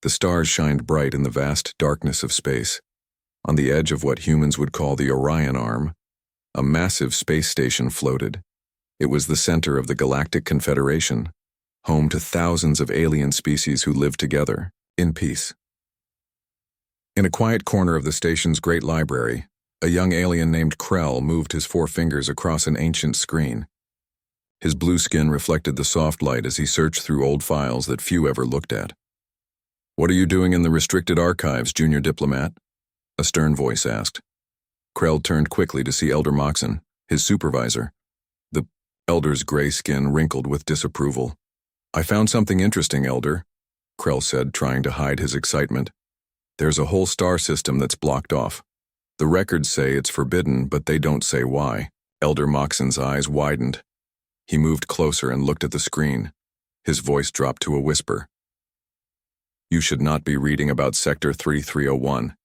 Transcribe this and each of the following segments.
The stars shined bright in the vast darkness of space. On the edge of what humans would call the Orion Arm, a massive space station floated. It was the center of the Galactic Confederation, home to thousands of alien species who lived together, in peace. In a quiet corner of the station's great library, a young alien named Krell moved his 4 fingers across an ancient screen. His blue skin reflected the soft light as he searched through old files that few ever looked at. "What are you doing in the restricted archives, junior diplomat?" a stern voice asked. Krell turned quickly to see Elder Moxon, his supervisor. The elder's gray skin wrinkled with disapproval. "I found something interesting, Elder," Krell said, trying to hide his excitement. "There's a whole star system that's blocked off. The records say it's forbidden, but they don't say why." Elder Moxon's eyes widened. He moved closer and looked at the screen. His voice dropped to a whisper. "You should not be reading about Sector 3301.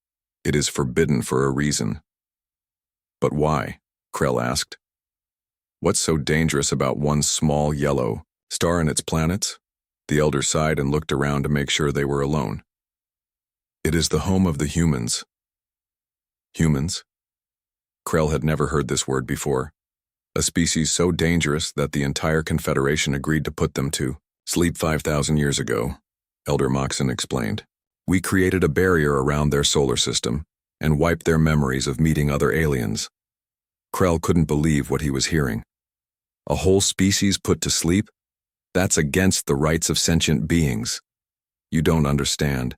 It is forbidden for a reason." "But why?" Krell asked. "What's so dangerous about one small yellow star and its planets?" The elder sighed and looked around to make sure they were alone. "It is the home of the humans." Humans? Krell had never heard this word before. A species so dangerous that the entire Confederation agreed to put them to sleep 5,000 years ago, Elder Moxon explained. "We created a barrier around their solar system and wiped their memories of meeting other aliens." Krell couldn't believe what he was hearing. A whole species put to sleep? That's against the rights of sentient beings. "You don't understand,"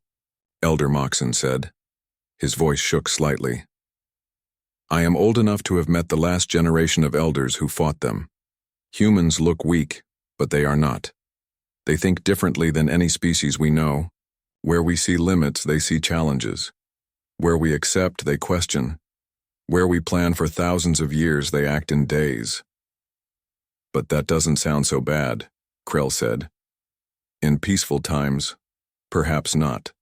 Elder Moxon said. His voice shook slightly. "I am old enough to have met the last generation of elders who fought them. Humans look weak, but they are not. They think differently than any species we know. Where we see limits, they see challenges. Where we accept, they question. Where we plan for thousands of years, they act in days." "But that doesn't sound so bad," Krell said. "In peaceful times, perhaps not,"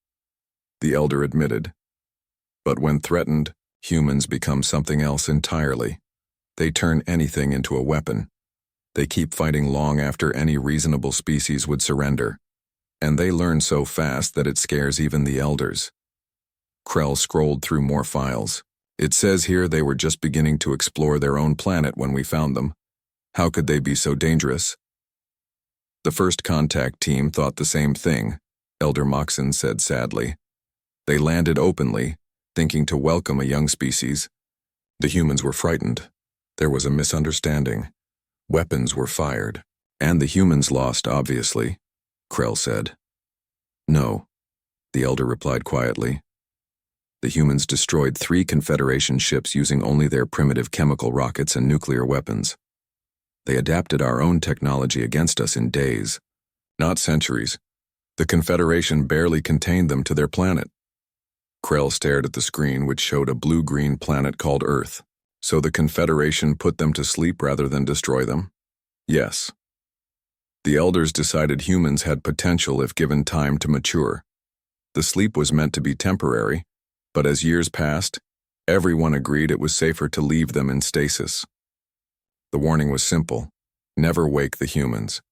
the elder admitted. "But when threatened, humans become something else entirely. They turn anything into a weapon. They keep fighting long after any reasonable species would surrender. And they learn so fast that it scares even the elders." Krell scrolled through more files. "It says here they were just beginning to explore their own planet when we found them. How could they be so dangerous?" "The first contact team thought the same thing," Elder Moxon said sadly. "They landed openly, thinking to welcome a young species. The humans were frightened. There was a misunderstanding. Weapons were fired. And the humans lost, obviously," Krell said. "No," the elder replied quietly. "The humans destroyed 3 Confederation ships using only their primitive chemical rockets and nuclear weapons. They adapted our own technology against us in days, not centuries. The Confederation barely contained them to their planet." Krell stared at the screen, which showed a blue-green planet called Earth. "So the Confederation put them to sleep rather than destroy them?" "Yes. The elders decided humans had potential if given time to mature. The sleep was meant to be temporary, but as years passed, everyone agreed it was safer to leave them in stasis. The warning was simple: never wake the humans."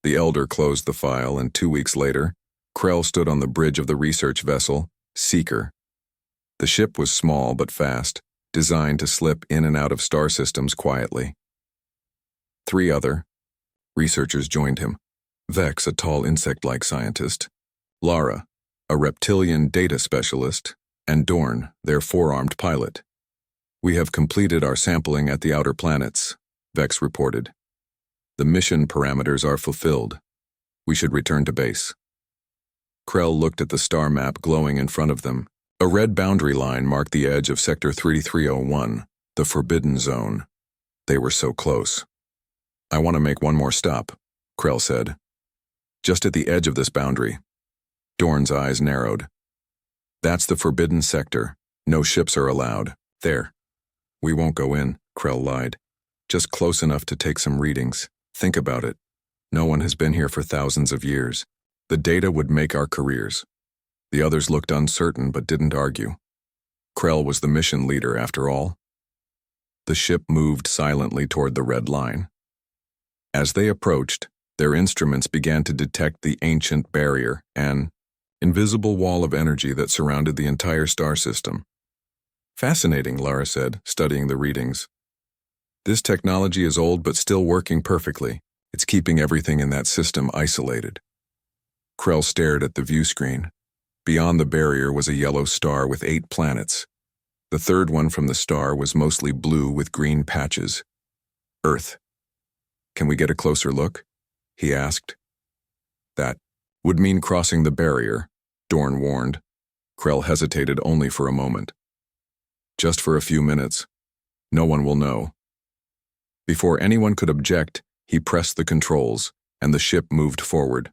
The elder closed the file, and 2 weeks later, Krell stood on the bridge of the research vessel, Seeker. The ship was small but fast, designed to slip in and out of star systems quietly. 3 other researchers joined him: Vex, a tall insect-like scientist; Lara, a reptilian data specialist; and Dorn, their 4-armed pilot. "We have completed our sampling at the outer planets," Vex reported. "The mission parameters are fulfilled. We should return to base." Krell looked at the star map glowing in front of them. A red boundary line marked the edge of Sector 3301, the Forbidden Zone. They were so close. "I want to make one more stop," Krell said. "Just at the edge of this boundary." Dorn's eyes narrowed. "That's the Forbidden Sector. No ships are allowed. There." "We won't go in," Krell lied. "Just close enough to take some readings. Think about it. No one has been here for thousands of years. The data would make our careers." The others looked uncertain but didn't argue. Krell was the mission leader after all. The ship moved silently toward the red line. As they approached, their instruments began to detect the ancient barrier, an invisible wall of energy that surrounded the entire star system. Fascinating, Lara said, studying the readings. This technology is old but still working perfectly. It's keeping everything in that system isolated. Krell stared at the view screen. Beyond the barrier was a yellow star with 8 planets. The third one from the star was mostly blue with green patches. Earth. Can we get a closer look? He asked. That would mean crossing the barrier, Dorn warned. Krell hesitated only for a moment. Just for a few minutes. No one will know. Before anyone could object, he pressed the controls, and the ship moved forward.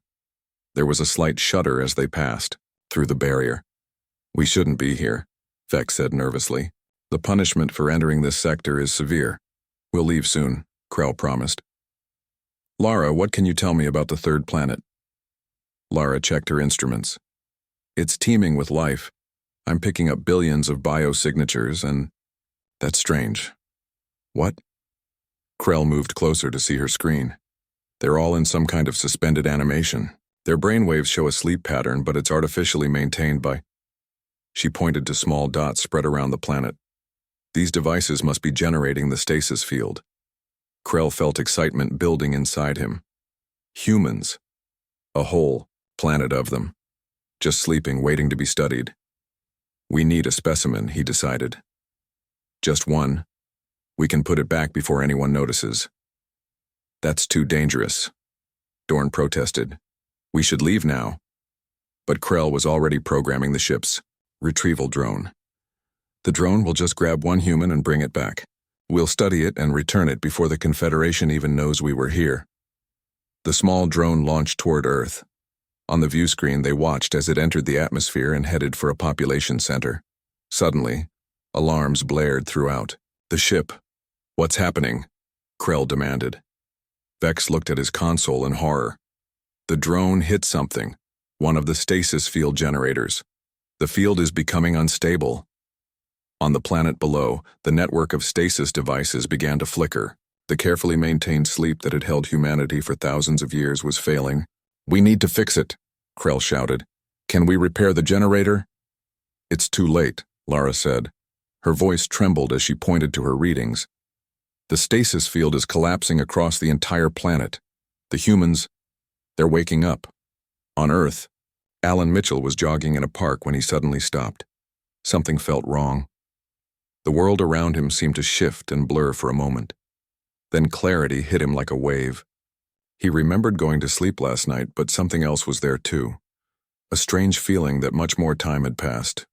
There was a slight shudder as they passed through the barrier. We shouldn't be here, Vex said nervously. The punishment for entering this sector is severe. We'll leave soon, Krell promised. Lara, what can you tell me about the third planet? Lara checked her instruments. It's teeming with life. I'm picking up billions of biosignatures, and that's strange. What? Krell moved closer to see her screen. They're all in some kind of suspended animation. Their brainwaves show a sleep pattern, but it's artificially maintained by... She pointed to small dots spread around the planet. These devices must be generating the stasis field. Krell felt excitement building inside him. Humans. A whole planet of them. Just sleeping, waiting to be studied. We need a specimen, he decided. Just one. We can put it back before anyone notices. That's too dangerous, Dorn protested. We should leave now. But Krell was already programming the ship's retrieval drone. The drone will just grab one human and bring it back. We'll study it and return it before the Confederation even knows we were here. The small drone launched toward Earth. On the view screen, they watched as it entered the atmosphere and headed for a population center. Suddenly, alarms blared throughout. The ship. What's happening? Krell demanded. Vex looked at his console in horror. The drone hit something, one of the stasis field generators. The field is becoming unstable. On the planet below, the network of stasis devices began to flicker. The carefully maintained sleep that had held humanity for thousands of years was failing. We need to fix it, Krell shouted. Can we repair the generator? It's too late, Lara said. Her voice trembled as she pointed to her readings. The stasis field is collapsing across the entire planet. The humans, they're waking up. On Earth, Alan Mitchell was jogging in a park when he suddenly stopped. Something felt wrong. The world around him seemed to shift and blur for a moment. Then clarity hit him like a wave. He remembered going to sleep last night, but something else was there too. A strange feeling that much more time had passed.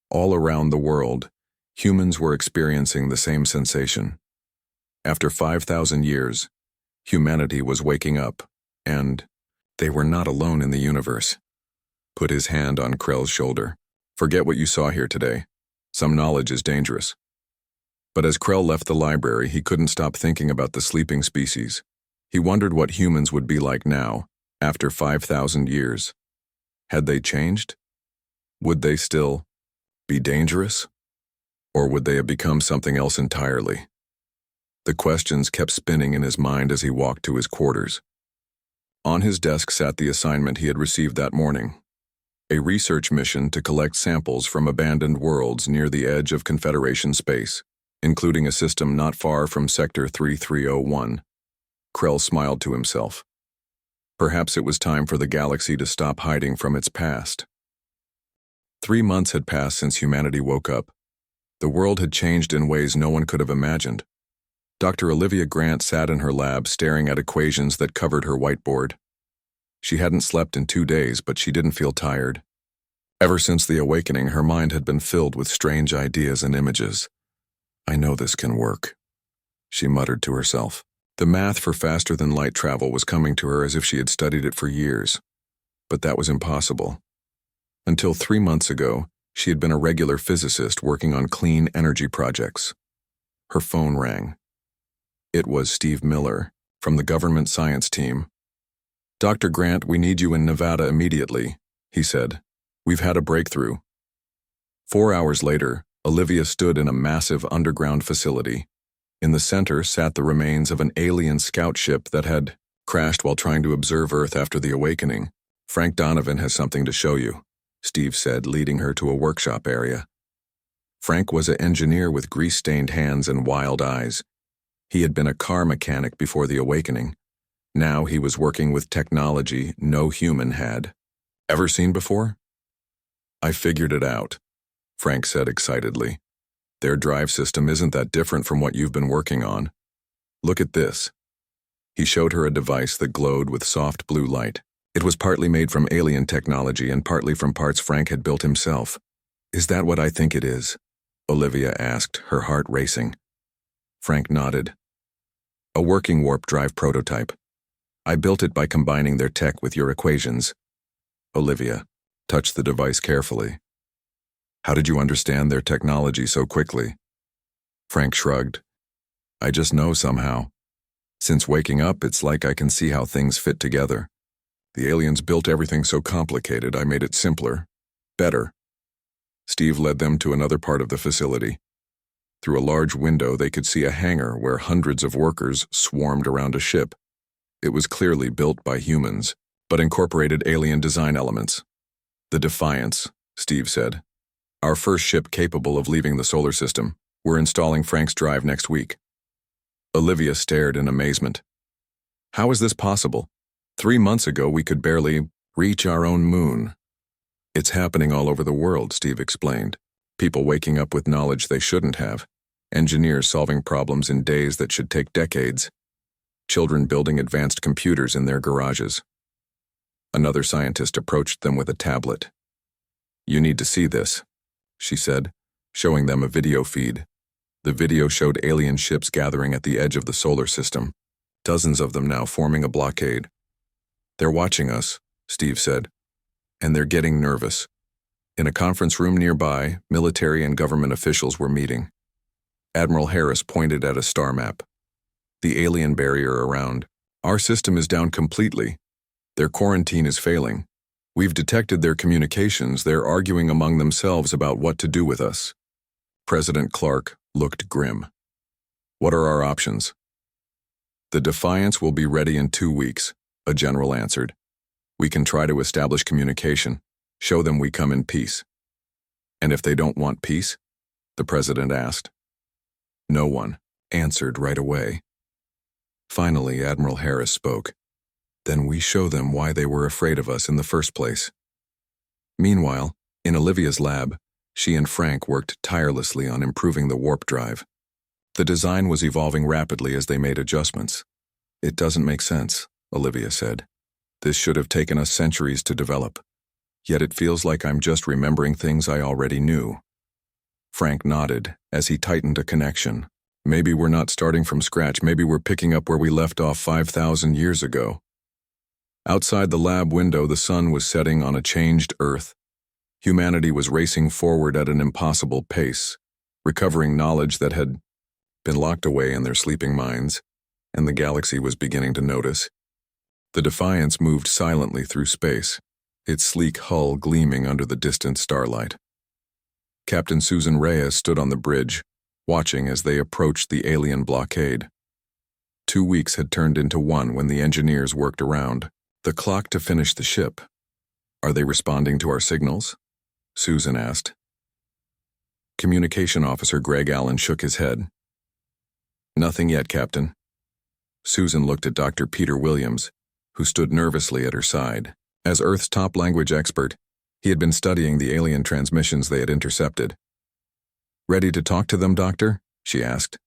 All around the world, humans were experiencing the same sensation. After 5,000 years, humanity was waking up, and they were not alone in the universe. Put his hand on Krell's shoulder. Forget what you saw here today. Some knowledge is dangerous. But as Krell left the library, he couldn't stop thinking about the sleeping species. He wondered what humans would be like now, after 5,000 years. Had they changed? Would they still be dangerous? Or would they have become something else entirely? The questions kept spinning in his mind as he walked to his quarters. On his desk sat the assignment he had received that morning. A research mission to collect samples from abandoned worlds near the edge of Confederation space, including a system not far from Sector 3301. Krell smiled to himself. Perhaps it was time for the galaxy to stop hiding from its past. 3 months had passed since humanity woke up. The world had changed in ways no one could have imagined. Dr. Olivia Grant sat in her lab staring at equations that covered her whiteboard. She hadn't slept in 2 days, but she didn't feel tired. Ever since the awakening, her mind had been filled with strange ideas and images. I know this can work, she muttered to herself. The math for faster-than-light travel was coming to her as if she had studied it for years. But that was impossible. Until 3 months ago, she had been a regular physicist working on clean energy projects. Her phone rang. It was Steve Miller, from the government science team. Dr. Grant, we need you in Nevada immediately, he said. We've had a breakthrough. 4 hours later, Olivia stood in a massive underground facility. In the center sat the remains of an alien scout ship that had crashed while trying to observe Earth after the awakening. Frank Donovan has something to show you, Steve said, leading her to a workshop area. Frank was an engineer with grease-stained hands and wild eyes. He had been a car mechanic before the awakening. Now he was working with technology no human had ever seen before. I figured it out, Frank said excitedly. Their drive system isn't that different from what you've been working on. Look at this. He showed her a device that glowed with soft blue light. It was partly made from alien technology and partly from parts Frank had built himself. Is that what I think it is? Olivia asked, her heart racing. Frank nodded. A working warp drive prototype. I built it by combining their tech with your equations. Olivia touched the device carefully. How did you understand their technology so quickly? Frank shrugged. I just know somehow. Since waking up, it's like I can see how things fit together. The aliens built everything so complicated, I made it simpler, better. Steve led them to another part of the facility. Through a large window, they could see a hangar where hundreds of workers swarmed around a ship. It was clearly built by humans, but incorporated alien design elements. The Defiance, Steve said. Our first ship capable of leaving the solar system. We're installing Frank's drive next week. Olivia stared in amazement. How is this possible? 3 months ago, we could barely reach our own moon. It's happening all over the world, Steve explained. People waking up with knowledge they shouldn't have. Engineers solving problems in days that should take decades. Children building advanced computers in their garages. Another scientist approached them with a tablet. You need to see this, she said, showing them a video feed. The video showed alien ships gathering at the edge of the solar system, dozens of them now forming a blockade. They're watching us, Steve said, and they're getting nervous. In a conference room nearby, military and government officials were meeting. Admiral Harris pointed at a star map. The alien barrier around. Our system is down completely. Their quarantine is failing. We've detected their communications. They're arguing among themselves about what to do with us. President Clark looked grim. What are our options? The Defiance will be ready in 2 weeks, a general answered. We can try to establish communication, show them we come in peace. And if they don't want peace? The president asked. No one answered right away. Finally, Admiral Harris spoke. Then we show them why they were afraid of us in the first place. Meanwhile, in Olivia's lab, she and Frank worked tirelessly on improving the warp drive. The design was evolving rapidly as they made adjustments. It doesn't make sense, Olivia said. This should have taken us centuries to develop. Yet it feels like I'm just remembering things I already knew. Frank nodded as he tightened a connection. Maybe we're not starting from scratch. Maybe we're picking up where we left off 5,000 years ago. Outside the lab window, the sun was setting on a changed Earth. Humanity was racing forward at an impossible pace, recovering knowledge that had been locked away in their sleeping minds, and the galaxy was beginning to notice. The Defiance moved silently through space, its sleek hull gleaming under the distant starlight. Captain Susan Reyes stood on the bridge, watching as they approached the alien blockade. 2 weeks had turned into 1 when the engineers worked around the clock to finish the ship. Are they responding to our signals? Susan asked. Communication Officer Greg Allen shook his head. Nothing yet, Captain. Susan looked at Dr. Peter Williams, who stood nervously at her side. As Earth's top language expert, he had been studying the alien transmissions they had intercepted. Ready to talk to them, Doctor? She asked.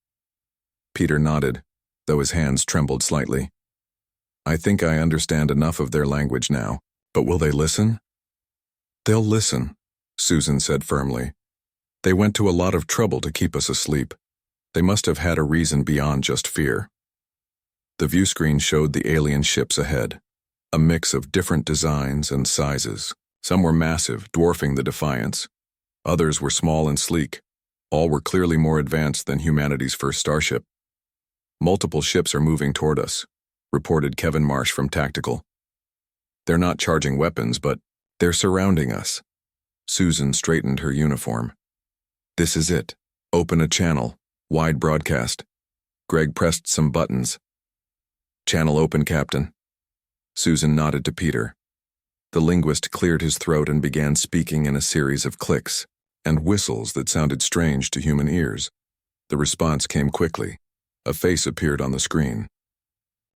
Peter nodded, though his hands trembled slightly. I think I understand enough of their language now, but will they listen? They'll listen, Susan said firmly. They went to a lot of trouble to keep us asleep. They must have had a reason beyond just fear. The view screen showed the alien ships ahead, a mix of different designs and sizes. Some were massive, dwarfing the Defiance. Others were small and sleek. All were clearly more advanced than humanity's first starship. Multiple ships are moving toward us, reported Kevin Marsh from Tactical. They're not charging weapons, but they're surrounding us. Susan straightened her uniform. This is it. Open a channel. Wide broadcast. Greg pressed some buttons. Channel open, Captain. Susan nodded to Peter. The linguist cleared his throat and began speaking in a series of clicks and whistles that sounded strange to human ears. The response came quickly. A face appeared on the screen.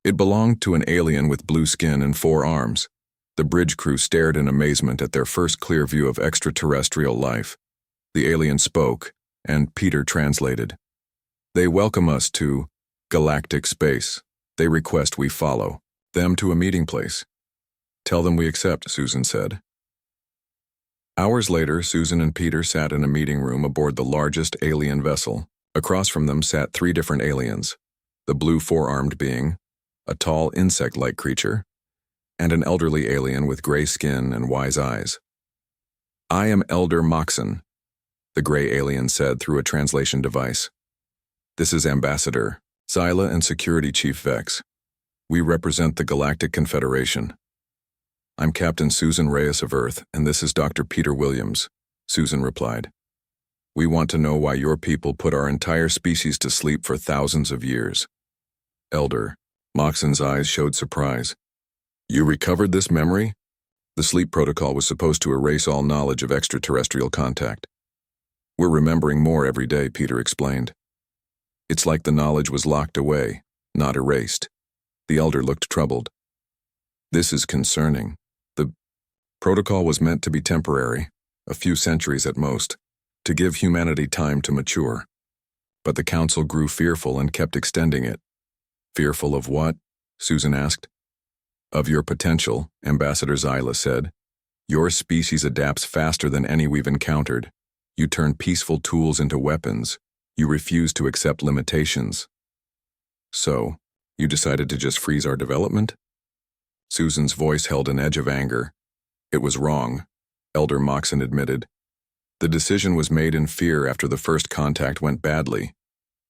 It belonged to an alien with blue skin and 4 arms. The bridge crew stared in amazement at their first clear view of extraterrestrial life. The alien spoke, and Peter translated. They welcome us to galactic space. They request we follow them to a meeting place. Tell them we accept, Susan said. Hours later, Susan and Peter sat in a meeting room aboard the largest alien vessel. Across from them sat 3 different aliens, the blue 4-armed being, a tall insect-like creature, and an elderly alien with gray skin and wise eyes. I am Elder Moxon, the gray alien said through a translation device. This is Ambassador, Zyla and Security Chief Vex. We represent the Galactic Confederation. I'm Captain Susan Reyes of Earth, and this is Dr. Peter Williams, Susan replied. We want to know why your people put our entire species to sleep for thousands of years. Elder, Moxon's eyes showed surprise. You recovered this memory? The sleep protocol was supposed to erase all knowledge of extraterrestrial contact. We're remembering more every day, Peter explained. It's like the knowledge was locked away, not erased. The elder looked troubled. This is concerning. The protocol was meant to be temporary, a few centuries at most, to give humanity time to mature. But the council grew fearful and kept extending it. Fearful of what? Susan asked. Of your potential, Ambassador Zyla said. Your species adapts faster than any we've encountered. You turn peaceful tools into weapons. You refuse to accept limitations. So, you decided to just freeze our development? Susan's voice held an edge of anger. It was wrong, Elder Moxon admitted. The decision was made in fear after the first contact went badly.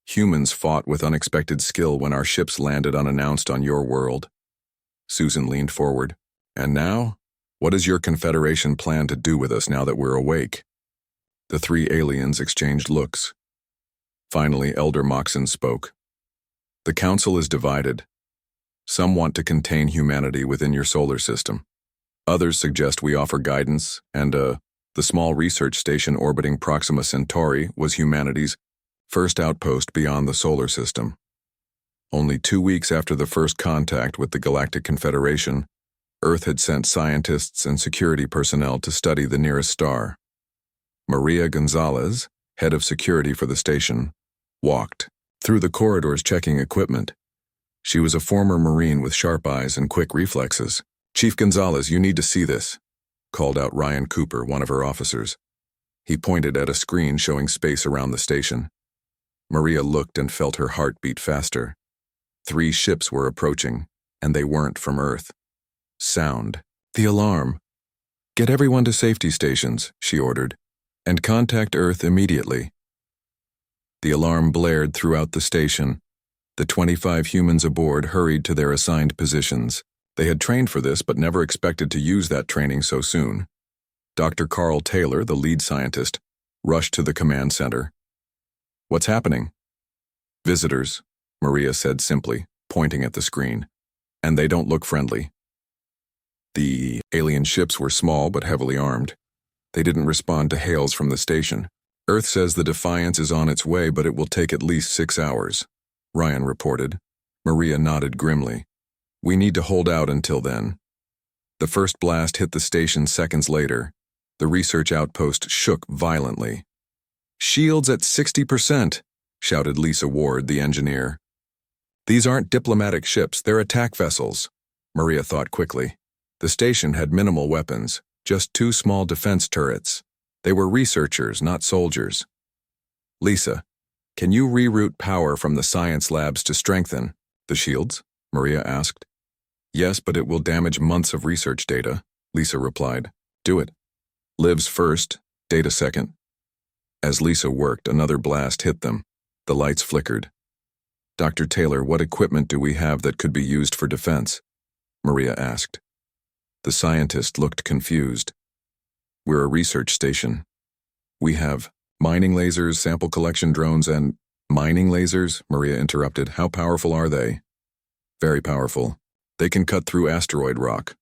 Humans fought with unexpected skill when our ships landed unannounced on your world. Susan leaned forward. And now? What does your Confederation plan to do with us now that we're awake? The 3 aliens exchanged looks. Finally, Elder Moxon spoke. The Council is divided. Some want to contain humanity within your solar system. Others suggest we offer guidance, and the small research station orbiting Proxima Centauri was humanity's first outpost beyond the solar system. Only 2 weeks after the first contact with the Galactic Confederation, Earth had sent scientists and security personnel to study the nearest star. Maria Gonzalez, head of security for the station, walked through the corridors checking equipment. She was a former Marine with sharp eyes and quick reflexes. Chief Gonzalez, you need to see this, called out Ryan Cooper, one of her officers. He pointed at a screen showing space around the station. Maria looked and felt her heart beat faster. 3 ships were approaching, and they weren't from Earth. Sound. The alarm. Get everyone to safety stations, she ordered, and contact Earth immediately. The alarm blared throughout the station. The 25 humans aboard hurried to their assigned positions. They had trained for this but never expected to use that training so soon. Dr. Carl Taylor, the lead scientist, rushed to the command center. What's happening? Visitors, Maria said simply, pointing at the screen. And they don't look friendly. The alien ships were small but heavily armed. They didn't respond to hails from the station. Earth says the Defiance is on its way, but it will take at least 6 hours, Ryan reported. Maria nodded grimly. We need to hold out until then. The first blast hit the station seconds later. The research outpost shook violently. Shields at 60%, shouted Lisa Ward, the engineer. These aren't diplomatic ships, they're attack vessels, Maria thought quickly. The station had minimal weapons, just 2 small defense turrets. They were researchers, not soldiers. Lisa, can you reroute power from the science labs to strengthen the shields? Maria asked. Yes, but it will damage months of research data, Lisa replied. Do it. Lives first, data second. As Lisa worked, another blast hit them. The lights flickered. Dr. Taylor, what equipment do we have that could be used for defense? Maria asked. The scientist looked confused. We're a research station. We have mining lasers, sample collection drones, and mining lasers, Maria interrupted. How powerful are they? Very powerful. They can cut through asteroid rock.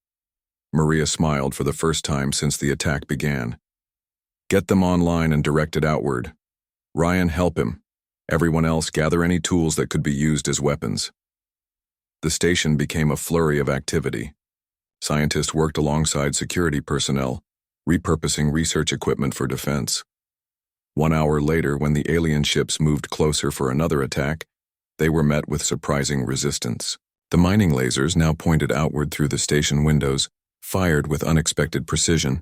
Maria smiled for the first time since the attack began. Get them online and directed outward. Ryan, help him. Everyone else, gather any tools that could be used as weapons. The station became a flurry of activity. Scientists worked alongside security personnel, repurposing research equipment for defense. 1 hour later, when the alien ships moved closer for another attack, they were met with surprising resistance. The mining lasers, now pointed outward through the station windows, fired with unexpected precision.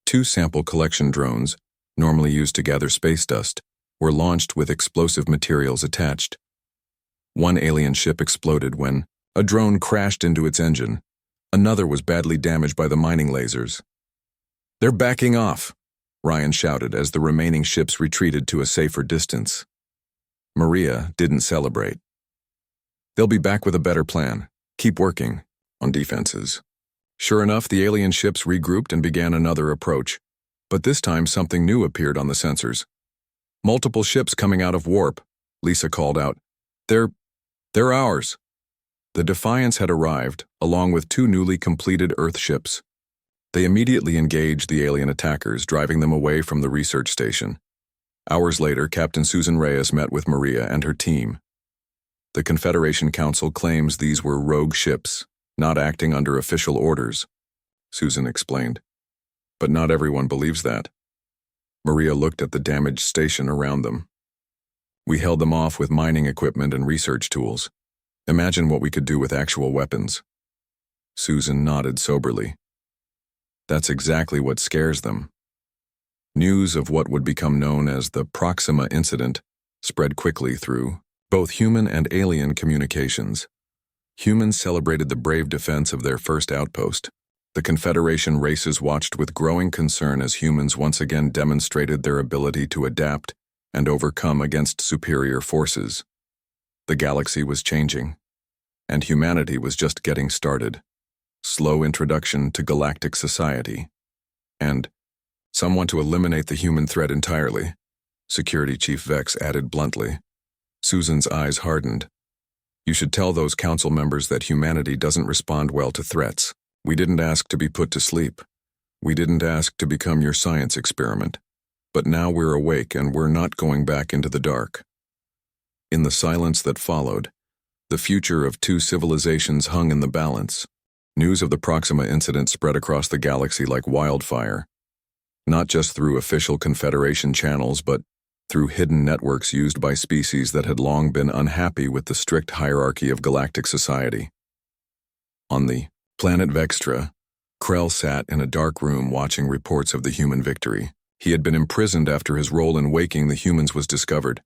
2 sample collection drones, normally used to gather space dust, were launched with explosive materials attached. 1 alien ship exploded when a drone crashed into its engine. Another was badly damaged by the mining lasers. They're backing off, Ryan shouted as the remaining ships retreated to a safer distance. Maria didn't celebrate. They'll be back with a better plan. Keep working on defenses. Sure enough, the alien ships regrouped and began another approach, but this time something new appeared on the sensors. Multiple ships coming out of warp, Lisa called out. They're ours. The Defiance had arrived, along with 2 newly completed Earth ships. They immediately engaged the alien attackers, driving them away from the research station. Hours later, Captain Susan Reyes met with Maria and her team. The Confederation Council claims these were rogue ships, not acting under official orders, Susan explained. But not everyone believes that. Maria looked at the damaged station around them. We held them off with mining equipment and research tools. Imagine what we could do with actual weapons. Susan nodded soberly. That's exactly what scares them. News of what would become known as the Proxima incident spread quickly through both human and alien communications. Humans celebrated the brave defense of their first outpost. The Confederation races watched with growing concern as humans once again demonstrated their ability to adapt and overcome against superior forces. The galaxy was changing, and humanity was just getting started. Slow introduction to galactic society. And some want to eliminate the human threat entirely, Security Chief Vex added bluntly. Susan's eyes hardened. You should tell those council members that humanity doesn't respond well to threats. We didn't ask to be put to sleep. We didn't ask to become your science experiment. But now we're awake and we're not going back into the dark. In the silence that followed, the future of 2 civilizations hung in the balance. News of the Proxima incident spread across the galaxy like wildfire, not just through official Confederation channels, but through hidden networks used by species that had long been unhappy with the strict hierarchy of galactic society. On the planet Vextra, Krell sat in a dark room watching reports of the human victory. He had been imprisoned after his role in waking the humans was discovered,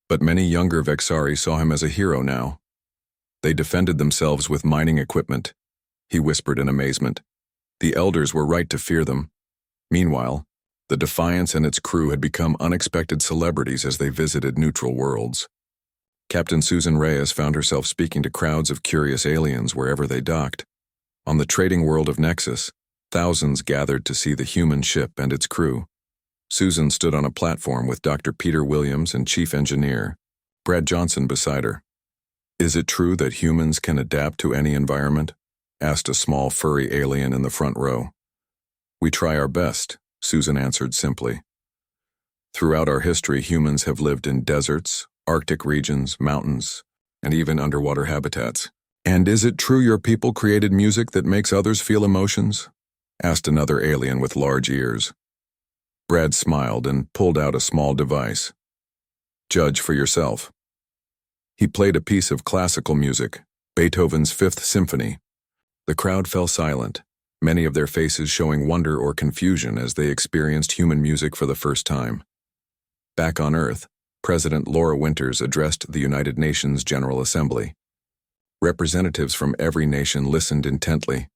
but many younger Vexari saw him as a hero now. They defended themselves with mining equipment, he whispered in amazement. The elders were right to fear them. Meanwhile, the Defiance and its crew had become unexpected celebrities as they visited neutral worlds. Captain Susan Reyes found herself speaking to crowds of curious aliens wherever they docked. On the trading world of Nexus, thousands gathered to see the human ship and its crew. Susan stood on a platform with Dr. Peter Williams and Chief Engineer Brad Johnson beside her. Is it true that humans can adapt to any environment? Asked a small furry alien in the front row. We try our best, Susan answered simply. Throughout our history, humans have lived in deserts, Arctic regions, mountains, and even underwater habitats. And is it true your people created music that makes others feel emotions? Asked another alien with large ears. Brad smiled and pulled out a small device. Judge for yourself. He played a piece of classical music, Beethoven's Fifth Symphony. The crowd fell silent, many of their faces showing wonder or confusion as they experienced human music for the first time. Back on Earth, President Laura Winters addressed the United Nations General Assembly. Representatives from every nation listened intently.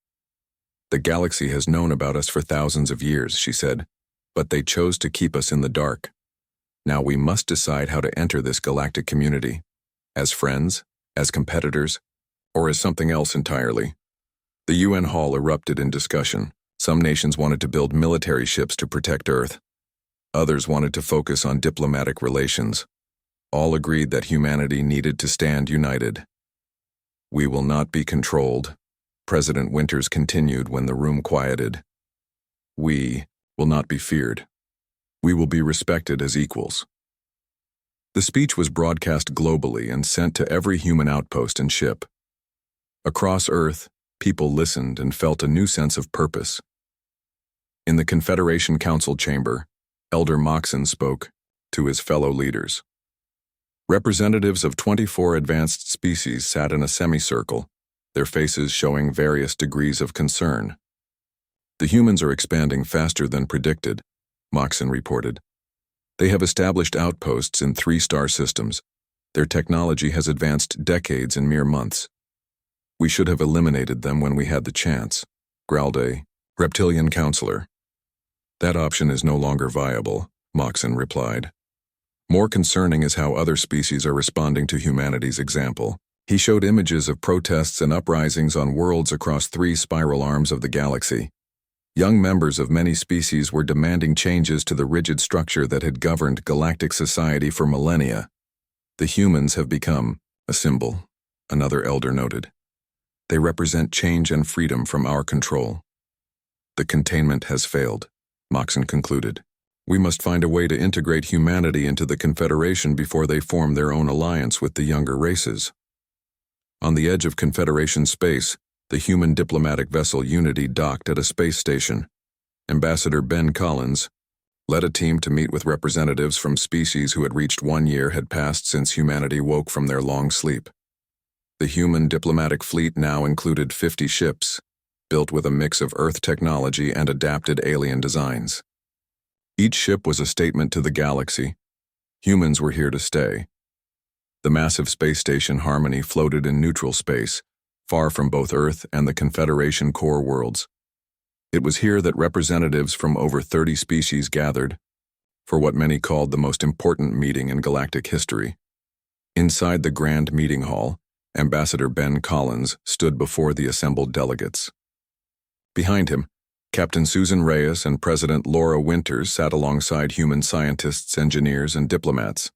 The galaxy has known about us for thousands of years, she said, but they chose to keep us in the dark. Now we must decide how to enter this galactic community. As friends, as competitors, or as something else entirely. The UN hall erupted in discussion. Some nations wanted to build military ships to protect Earth. Others wanted to focus on diplomatic relations. All agreed that humanity needed to stand united. We will not be controlled. President Winters continued when the room quieted. We will not be feared. We will be respected as equals. The speech was broadcast globally and sent to every human outpost and ship. Across Earth, people listened and felt a new sense of purpose. In the Confederation Council chamber, Elder Moxon spoke to his fellow leaders. Representatives of 24 advanced species sat in a semicircle, their faces showing various degrees of concern. The humans are expanding faster than predicted, Moxon reported. They have established outposts in 3-star systems. Their technology has advanced decades in mere months. We should have eliminated them when we had the chance, growled a reptilian counselor. That option is no longer viable, Moxon replied. More concerning is how other species are responding to humanity's example. He showed images of protests and uprisings on worlds across 3 spiral arms of the galaxy. Young members of many species were demanding changes to the rigid structure that had governed galactic society for millennia. The humans have become a symbol, another elder noted. They represent change and freedom from our control. The containment has failed, Moxon concluded. We must find a way to integrate humanity into the Confederation before they form their own alliance with the younger races. On the edge of Confederation space, the human diplomatic vessel Unity docked at a space station. Ambassador Ben Collins led a team to meet with representatives from species who had reached 1 year had passed since humanity woke from their long sleep. The human diplomatic fleet now included 50 ships, built with a mix of Earth technology and adapted alien designs. Each ship was a statement to the galaxy. Humans were here to stay. The massive space station Harmony floated in neutral space, far from both Earth and the Confederation core worlds. It was here that representatives from over 30 species gathered, for what many called the most important meeting in galactic history. Inside the grand meeting hall, Ambassador Ben Collins stood before the assembled delegates. Behind him, Captain Susan Reyes and President Laura Winters sat alongside human scientists, engineers, and diplomats.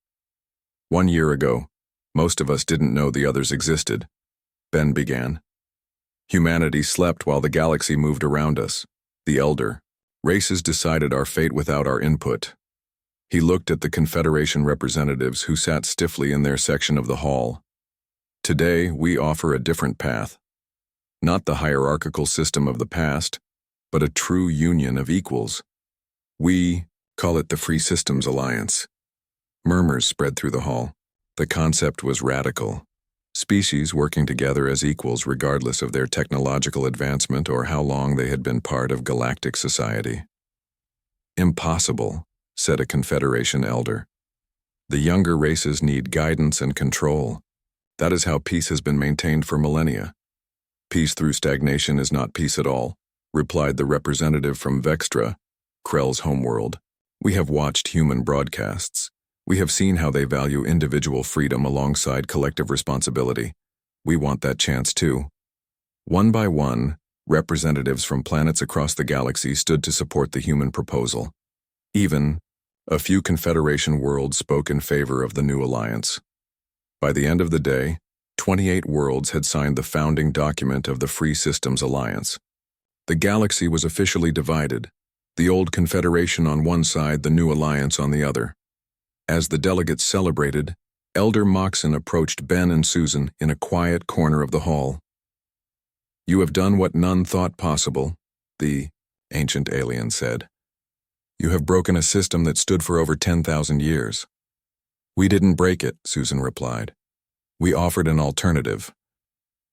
1 year ago, most of us didn't know the others existed, Ben began. Humanity slept while the galaxy moved around us. The elder. Races decided our fate without our input. He looked at the Confederation representatives who sat stiffly in their section of the hall. Today, we offer a different path. Not the hierarchical system of the past, but a true union of equals. We call it the Free Systems Alliance. Murmurs spread through the hall. The concept was radical. Species working together as equals regardless of their technological advancement or how long they had been part of galactic society. Impossible, said a Confederation elder. The younger races need guidance and control. That is how peace has been maintained for millennia. Peace through stagnation is not peace at all, replied the representative from Vextra, Krell's homeworld. We have watched human broadcasts. We have seen how they value individual freedom alongside collective responsibility. We want that chance too. One by one, representatives from planets across the galaxy stood to support the human proposal. Even, a few Confederation worlds spoke in favor of the new alliance. By the end of the day, 28 worlds had signed the founding document of the Free Systems Alliance. The galaxy was officially divided, the old Confederation on one side, the new alliance on the other. As the delegates celebrated, Elder Moxon approached Ben and Susan in a quiet corner of the hall. You have done what none thought possible, the ancient alien said. You have broken a system that stood for over 10,000 years. We didn't break it, Susan replied. We offered an alternative.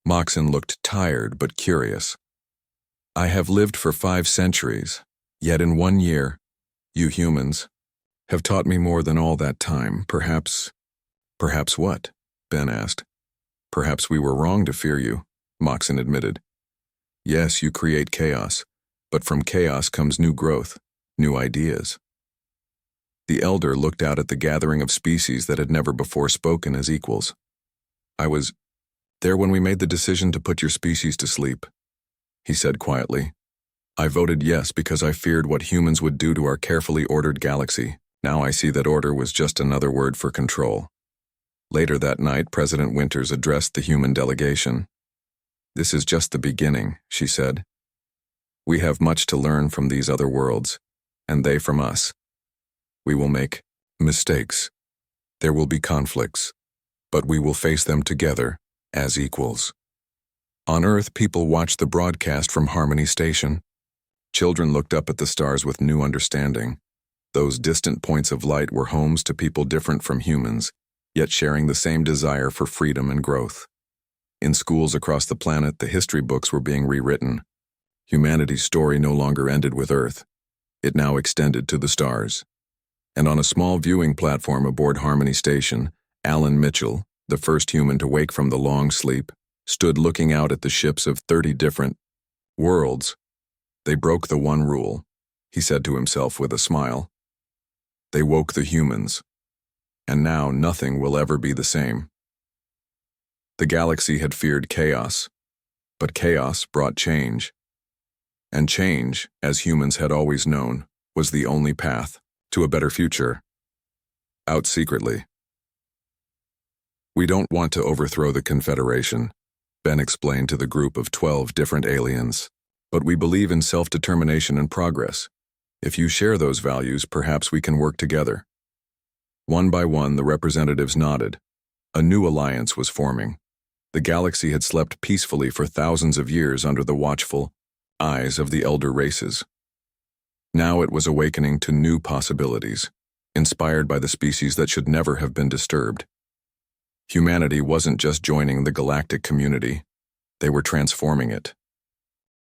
Moxon looked tired but curious. I have lived for 5 centuries, yet in 1 year, you humans have taught me more than all that time. Perhaps what? Ben asked. Perhaps we were wrong to fear you, Moxon admitted. Yes, you create chaos, but from chaos comes new growth, new ideas. The elder looked out at the gathering of species that had never before spoken as equals. I was there when we made the decision to put your species to sleep, he said quietly. I voted yes because I feared what humans would do to our carefully ordered galaxy. Now I see that order was just another word for control. Later that night, President Winters addressed the human delegation. "This is just the beginning," she said. "We have much to learn from these other worlds, and they from us. We will make mistakes. There will be conflicts, but we will face them together as equals." On Earth, people watched the broadcast from Harmony Station. Children looked up at the stars with new understanding. Those distant points of light were homes to people different from humans, yet sharing the same desire for freedom and growth. In schools across the planet, the history books were being rewritten. Humanity's story no longer ended with Earth. It now extended to the stars. And on a small viewing platform aboard Harmony Station, Alan Mitchell, the first human to wake from the long sleep, stood looking out at the ships of 30 different worlds. "They broke the one rule," he said to himself with a smile. "They woke the humans. And now nothing will ever be the same." The galaxy had feared chaos, but chaos brought change. And change, as humans had always known, was the only path to a better future. Out secretly. "We don't want to overthrow the Confederation," Ben explained to the group of 12 different aliens. "But we believe in self-determination and progress. If you share those values, perhaps we can work together." One by one, the representatives nodded. A new alliance was forming. The galaxy had slept peacefully for thousands of years under the watchful eyes of the elder races. Now it was awakening to new possibilities, inspired by the species that should never have been disturbed. Humanity wasn't just joining the galactic community. They were transforming it.